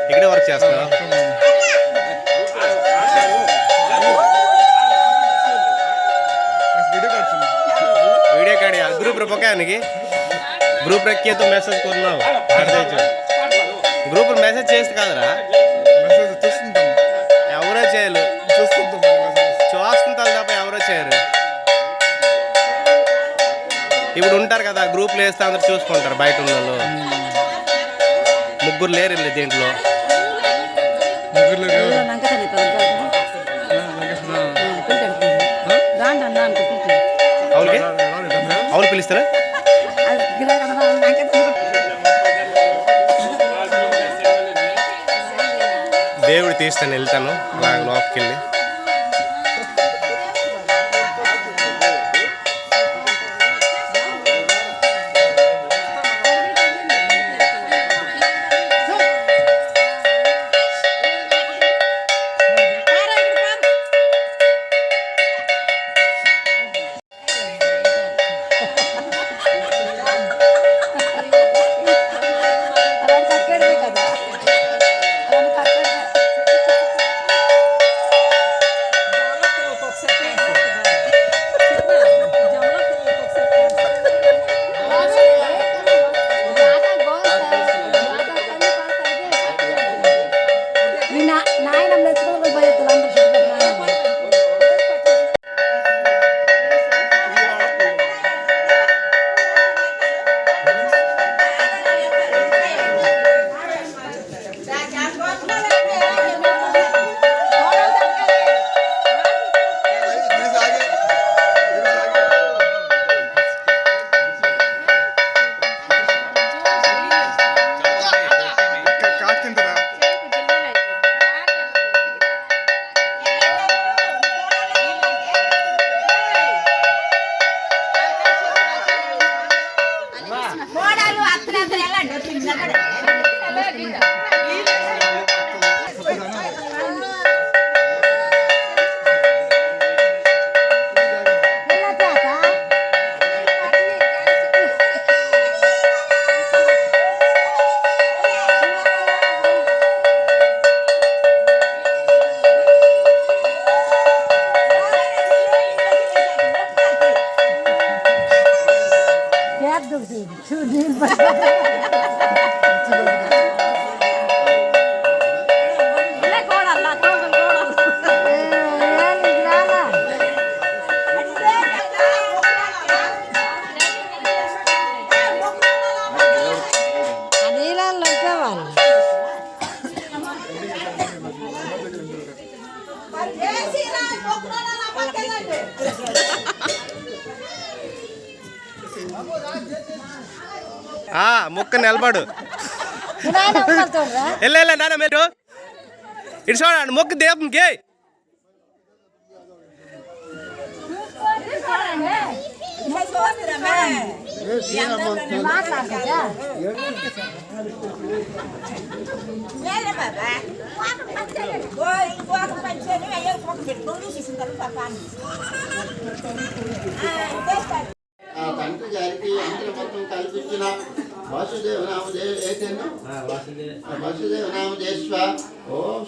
ఇక్కడే వర్క్ చేస్తా. वीडियो काढ़ ग्रुप पका ग्रुप रखिए तो मैसेज करना ग्रुप मैसेज చేస్తే కాదురా మెసేజ్ చూస్తుంటాం ఎవరో చేయరు చూస్తుంటారు తప్ప ఎవరో చేయరు. ఇప్పుడు ఉంటారు కదా గ్రూప్లో వేస్తే అందరు చూసుకుంటారు బయట ఉన్న వాళ్ళు. ముగ్గురు లేరు దీంట్లో. అవును పిలుస్తారా? దేవుడు తీస్తాను వెళ్తాను లోపలికి వెళ్ళి. ముక్క నిలబడు వెళ్ళ నాన్న మీరు ఇటు చూడండి మొక్కు దేవునికి. తండ్రి గారికి అంతర్మత్వం కల్పించిన వాసుదేవ నామదేశ్వ ఓం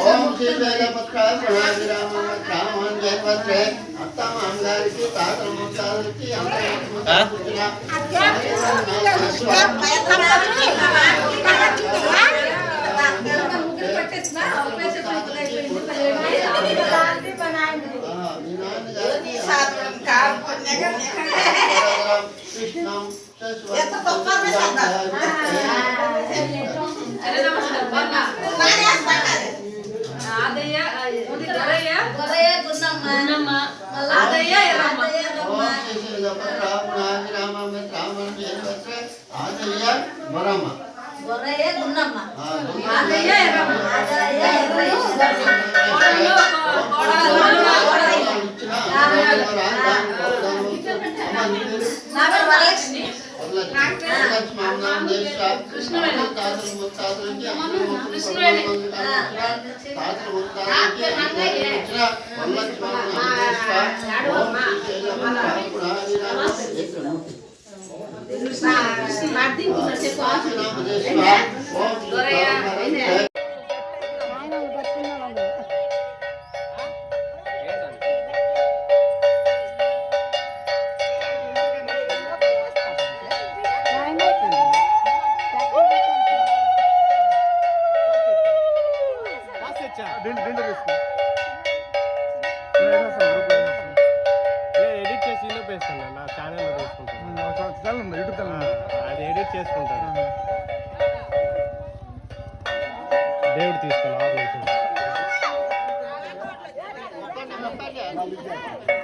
ఓం శ్రీ వేలపత్ర రామన్ జన్మత్రే అత్తమాం గారికి తాతల ముత్తాతలకి అందరూ ఆ? కృష్ణం ఆదయ్య గొరయ్య గున్నమ్మ ఆదయ్య ఎర్రమ్మ గొరయ్య గున్నమ్మ ఆదయ్య ఎర్రమ్మ వరలక్ష్మి ఎడిట్ చేసి ఇందులో వేస్తాను నా ఛానల్లో వేసుకుంటాను అది ఎడిట్ చేసుకుంటాను దేవుడు తీసుకుని ఆఫ్